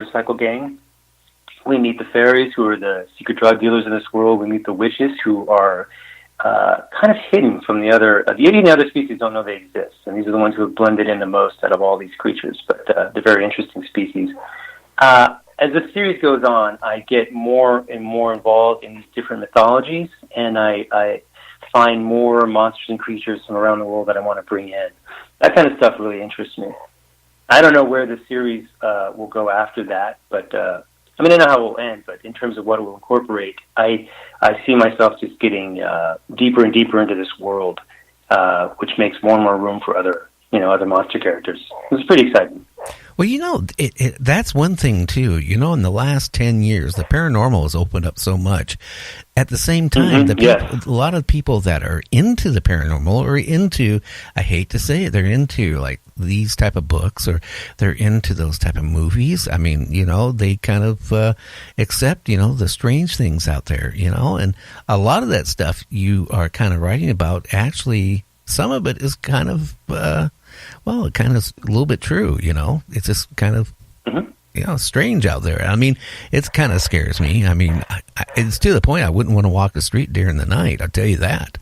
motorcycle gang. We meet the fairies, who are the secret drug dealers in this world. We meet the witches, who are kind of hidden from the other. The other species don't know they exist, and these are the ones who have blended in the most out of all these creatures. But they're very interesting species. As the series goes on, I get more and more involved in these different mythologies, and I find more monsters and creatures from around the world that I want to bring in. That kind of stuff really interests me. I don't know where the series will go after that, but I know how it will end, but in terms of what it will incorporate, I see myself just getting deeper and deeper into this world, which makes more and more room for other monster characters. It's pretty exciting. Well, that's one thing, too. In the last 10 years, the paranormal has opened up so much. At the same time, a lot of people that are into the paranormal or into, I hate to say it, they're into, like, these type of books or they're into those type of movies. They kind of accept, the strange things out there, and a lot of that stuff you are kind of writing about, actually, some of it is kind of... it kind of a little bit true, It's just kind of, strange out there. It kind of scares me. It's to the point I wouldn't want to walk the street during the night, I'll tell you that.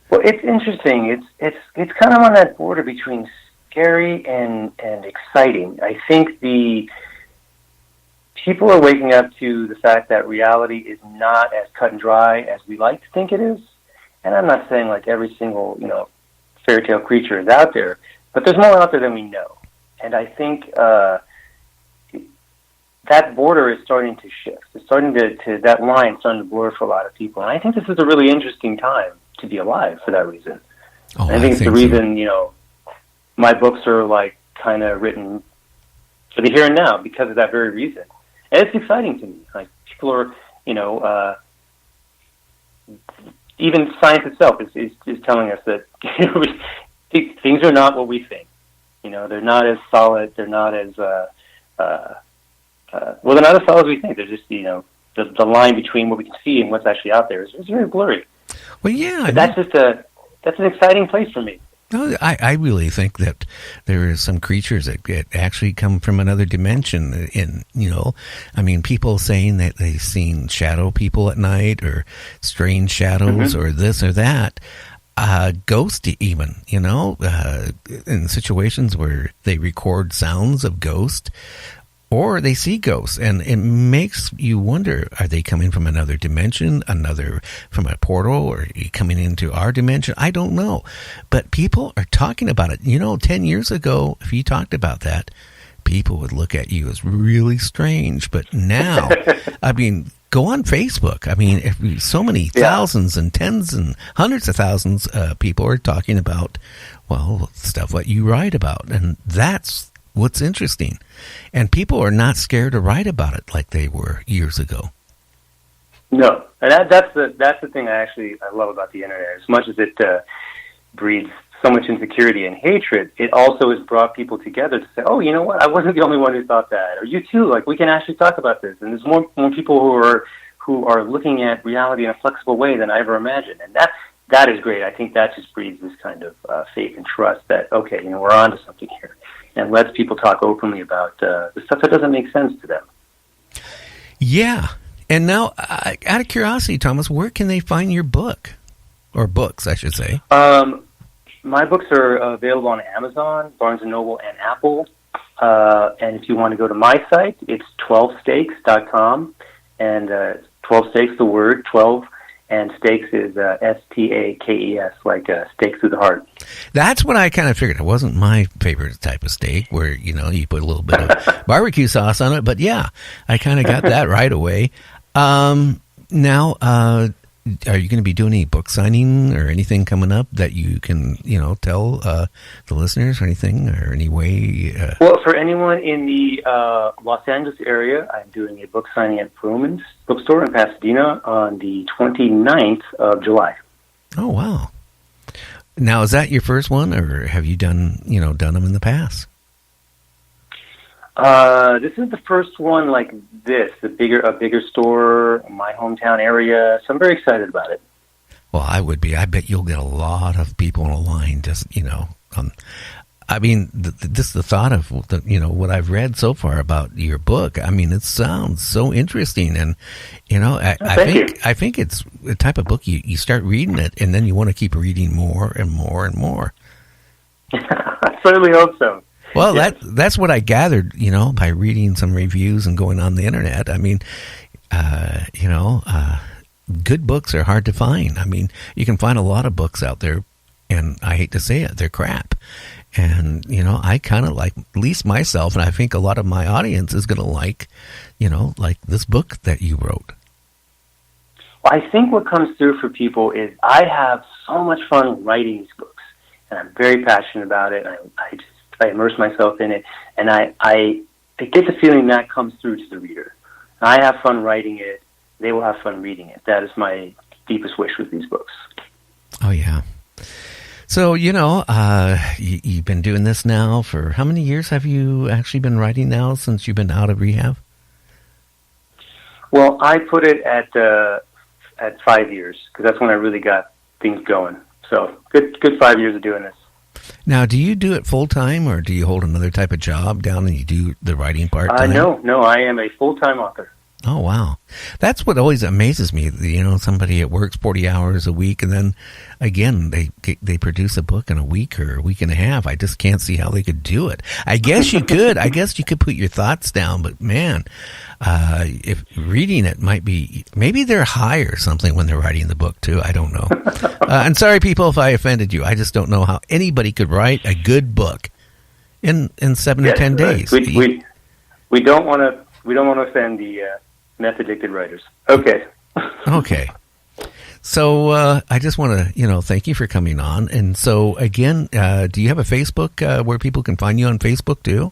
Well, it's interesting. It's kind of on that border between scary and exciting. I think the people are waking up to the fact that reality is not as cut and dry as we like to think it is. And I'm not saying like every single, fairy tale creature is out there, but there's more out there than we know. And I think that border is starting to shift. It's starting to that line starting to blur for a lot of people. And I think this is a really interesting time to be alive for that reason. I think it's the reason, my books are like kind of written for the here and now because of that very reason. And it's exciting to me. Like people are, even science itself is telling us that things are not what we think. They're not as solid. They're not as they're not as solid as we think. They're just the line between what we can see and what's actually out there is very blurry. Well, yeah, but that's an exciting place for me. No, I really think that there are some creatures that actually come from another dimension. People saying that they've seen shadow people at night or strange shadows or this or that. Ghost even, in situations where they record sounds of ghosts or they see ghosts, and it makes you wonder, are they coming from another dimension, from a portal, or coming into our dimension? I don't know. But people are talking about it. 10 years ago, if you talked about that, people would look at you as really strange. But now, go on Facebook. So many thousands and tens and hundreds of thousands of people are talking about, stuff what you write about. And that's what's interesting. And people are not scared to write about it like they were years ago. No. And that's the thing I love about the internet. As much as it breeds so much insecurity and hatred, it also has brought people together to say, oh, you know what? I wasn't the only one who thought that. Or you too. Like, we can actually talk about this. And there's more people who are looking at reality in a flexible way than I ever imagined. And that is great. I think that just breeds this kind of faith and trust that, okay, we're on to something here. And lets people talk openly about the stuff that doesn't make sense to them. Yeah. And now, out of curiosity, Thomas, where can they find your book? Or books, I should say. My books are available on Amazon, Barnes & Noble, and Apple. And if you want to go to my site, it's 12stakes.com. And 12 stakes, the word, 12. And stakes is S-T-A-K-E-S, like stakes through the heart. That's what I kind of figured. It wasn't my favorite type of steak where, you put a little bit of barbecue sauce on it. But, yeah, I kind of got that right away. Now, are you going to be doing any book signing or anything coming up that you can, tell the listeners or anything or any way? Well, for anyone in the Los Angeles area, I'm doing a book signing at Fruman's Bookstore in Pasadena on the 29th of July. Oh, wow. Now, is that your first one, or have you done them in the past? This is the first one like this, a bigger store in my hometown area, so I'm very excited about it. Well, I would be. I bet you'll get a lot of people in a line just, I mean, just the thought of what I've read so far about your book. I mean, it sounds so interesting, and I think it's the type of book you start reading it, and then you want to keep reading more and more and more. I certainly hope so. Well, yes. That's what I gathered, by reading some reviews and going on the internet. I mean, good books are hard to find. I mean, you can find a lot of books out there, and I hate to say it, they're crap. And, I kind of like, at least myself, and I think a lot of my audience is going to like this book that you wrote. Well, I think what comes through for people is I have so much fun writing these books, and I'm very passionate about it. I immerse myself in it, and I get the feeling that comes through to the reader. I have fun writing it. They will have fun reading it. That is my deepest wish with these books. Oh, yeah. So, you've been doing this now for how many years have you actually been writing now since you've been out of rehab? Well, I put it at 5 years because that's when I really got things going. So good 5 years of doing this. Now, do you do it full time or do you hold another type of job down and you do the writing part time? No, I am a full-time author. Oh, wow. That's what always amazes me. Somebody that works 40 hours a week and then, again, they produce a book in a week or a week and a half. I just can't see how they could do it. I guess you could. I guess you could put your thoughts down, but man, if reading it might be, maybe they're high or something when they're writing the book too. I don't know. I'm sorry, people, if I offended you. I just don't know how anybody could write a good book in 7 or 10 days. We don't want to offend the meth-addicted writers. Okay. Okay. So I just want to, thank you for coming on. And so, again, do you have a Facebook where people can find you on Facebook, too?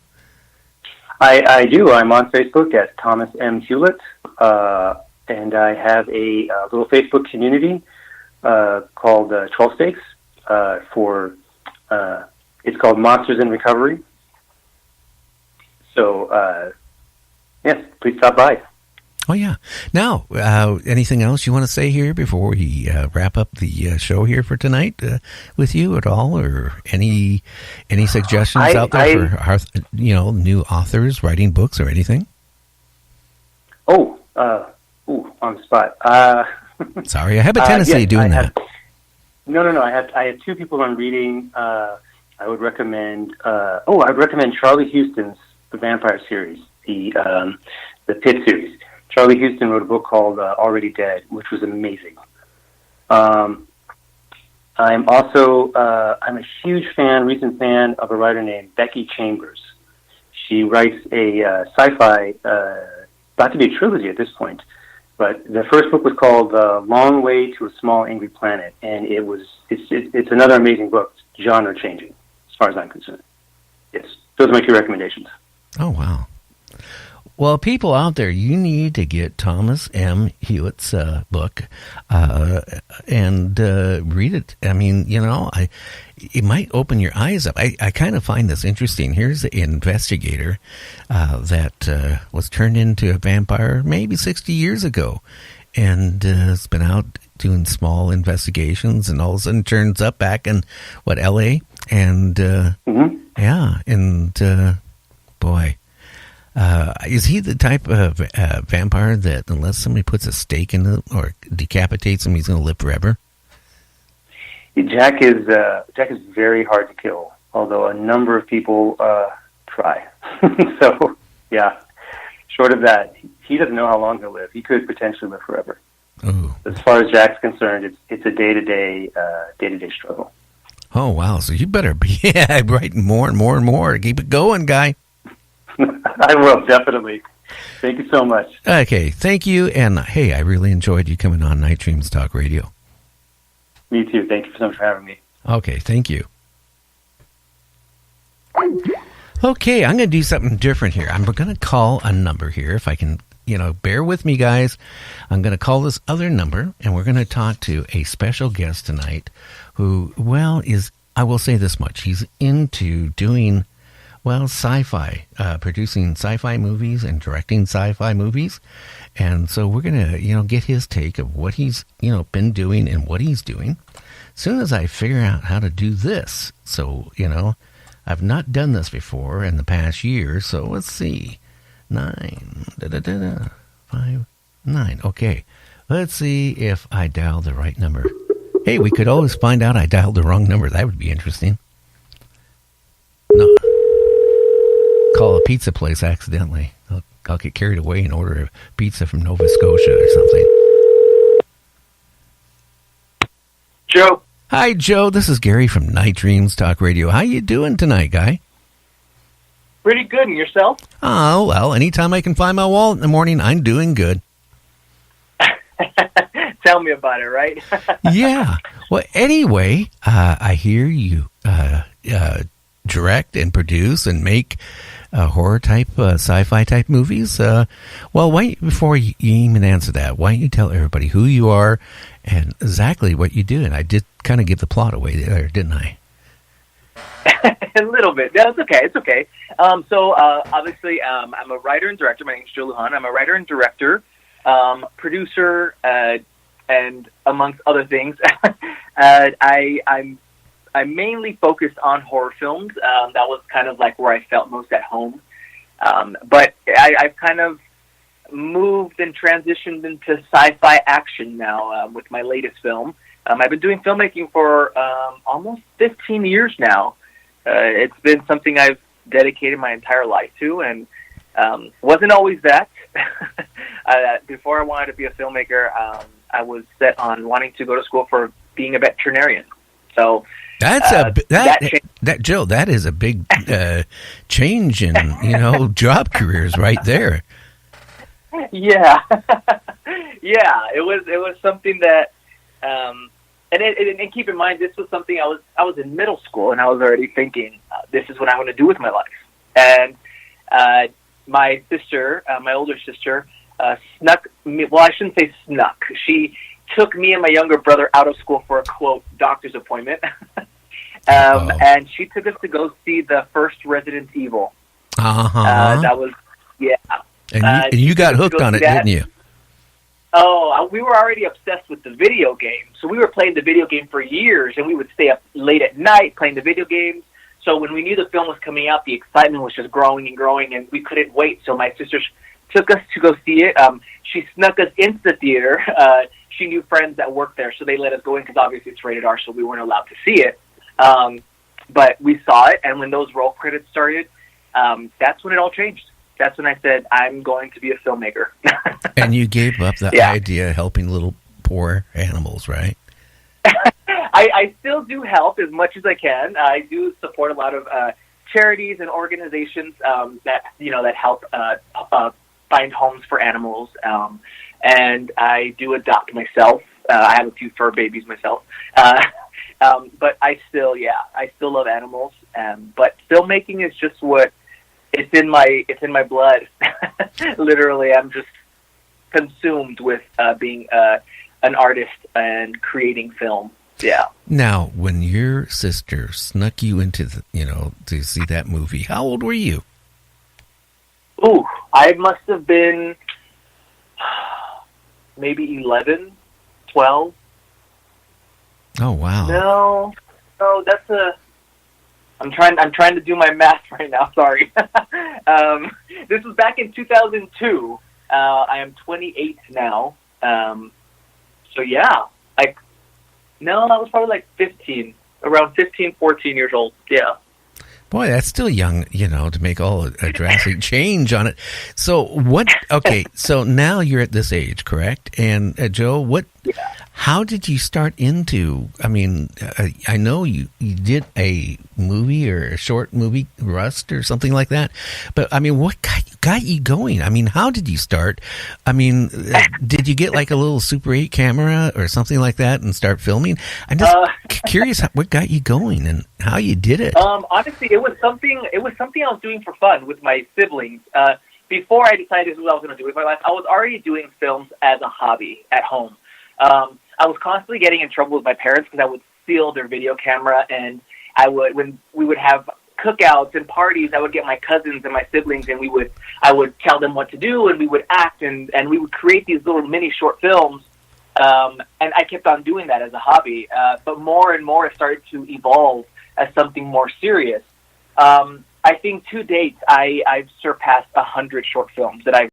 I do. I'm on Facebook at Thomas M Hewlett, and I have a little Facebook community called 12 Stakes it's called Monsters in Recovery. So, yes, please stop by. Oh, yeah. Now, anything else you want to say here before we wrap up the show here for tonight with you at all, or any suggestions out there for new authors writing books or anything? On the spot. Sorry, I have a tendency of doing that. No. I have two people I'm reading. I would recommend. I'd recommend Charlie Houston's The Vampire series, the Pit series. Charlie Houston wrote a book called Already Dead, which was amazing. I'm a huge recent fan of a writer named Becky Chambers. She writes a sci-fi, about to be a trilogy at this point, but the first book was called Long Way to a Small Angry Planet, and it's another amazing book, genre changing, as far as I'm concerned. Yes, those are my two recommendations. Oh, wow. Well, people out there, you need to get Thomas M. Hewitt's book and read it. I mean, it might open your eyes up. I kind of find this interesting. Here's an investigator that was turned into a vampire maybe 60 years ago and has been out doing small investigations and all of a sudden turns up back in, L.A.? And, boy... is he the type of vampire that unless somebody puts a stake in him or decapitates him, he's going to live forever? Jack is very hard to kill, although a number of people try. So, yeah, short of that, he doesn't know how long he'll live. He could potentially live forever. Ooh. As far as Jack's concerned, it's a day-to-day struggle. Oh, wow. So you better be writing more and more and more. Keep it going, guy. I will, definitely. Thank you so much. Okay, thank you. And, hey, I really enjoyed you coming on Night Dreams Talk Radio. Me too. Thank you so much for having me. Okay, thank you. Okay, I'm going to do something different here. I'm going to call a number here. If I can, bear with me, guys. I'm going to call this other number, and we're going to talk to a special guest tonight who, I will say this much. He's into doing... sci-fi, producing sci-fi movies and directing sci-fi movies. And so we're going to, get his take of what he's, been doing and what he's doing. As soon as I figure out how to do this, so, I've not done this before in the past year, so let's see. 9, 5, 9. Okay, let's see if I dialed the right number. Hey, we could always find out I dialed the wrong number. That would be interesting. No. Call a pizza place accidentally. I'll get carried away and order a pizza from Nova Scotia or something. Joe. Hi, Joe. This is Gary from Night Dreams Talk Radio. How you doing tonight, guy? Pretty good. And yourself? Oh, well, anytime I can find my wallet in the morning, I'm doing good. Tell me about it, right? Yeah. Well, anyway, I hear you direct and produce and make horror type, sci-fi type movies. Well, before you even answer that, why don't you tell everybody who you are and exactly what you do? And I did kind of give the plot away there, didn't I? A little bit. Yeah, it's okay. It's okay. So obviously, I'm a writer and director. My name's joe-lujan. I'm a writer and director, producer, and amongst other things. I'm mainly focused on horror films. That was kind of like where I felt most at home. But I've kind of moved and transitioned into sci-fi action now with my latest film. I've been doing filmmaking for almost 15 years now. It's been something I've dedicated my entire life to, and wasn't always that. Before I wanted to be a filmmaker, I was set on wanting to go to school for being a veterinarian. So that's Joe. That is a big change in job careers right there. Yeah, yeah. It was something that, and keep in mind, this was something I was in middle school, and I was already thinking, this is what I want to do with my life. And my sister, my older sister, snuck me. Well, I shouldn't say snuck. She took me and my younger brother out of school for a, quote, doctor's appointment. And she took us to go see the first Resident Evil. That was, yeah. And you got hooked on it, didn't you? Oh, we were already obsessed with the video game. So we were playing the video game for years, and we would stay up late at night playing the video games. So when we knew the film was coming out, the excitement was just growing and growing, and we couldn't wait. So my sister took us to go see it. She snuck us into the theater. She knew friends that worked there, so they let us go in because obviously it's rated R, so we weren't allowed to see it. But we saw it, and when those roll credits started, that's when it all changed. That's when I said, I'm going to be a filmmaker. And you gave up the idea of helping little poor animals, right? I still do help as much as I can. I do support a lot of charities and organizations that help find homes for animals. And I do adopt myself. I have a few fur babies myself. But I still love animals. But filmmaking is just it's in my blood. Literally, I'm just consumed with being an artist and creating film. Yeah. Now, when your sister snuck you into to see that movie, how old were you? Ooh, I must have been maybe 11, 12. Oh, wow. No, that's I'm trying to do my math right now. Sorry. This was back in 2002. I am 28 now. So yeah, no, I was probably like 15, around 15, 14 years old. Yeah. Boy, that's still young, to make all a drastic change on it. So okay, so now you're at this age, correct? And Joe, how did you start into, I know you did a movie or a short movie, Rust or something like that, but what got you going? How did you start? Did you get like a little Super 8 camera or something like that and start filming? I'm just curious what got you going and how you did it. Honestly, it was something I was doing for fun with my siblings. Before I decided this is what I was going to do with my life, I was already doing films as a hobby at home. I was constantly getting in trouble with my parents because I would steal their video camera, and when we would have cookouts and parties, I would get my cousins and my siblings, and I would tell them what to do, and we would act, and we would create these little mini short films. And I kept on doing that as a hobby, but more and more it started to evolve as something more serious. I think to date, I've surpassed 100 short films that I've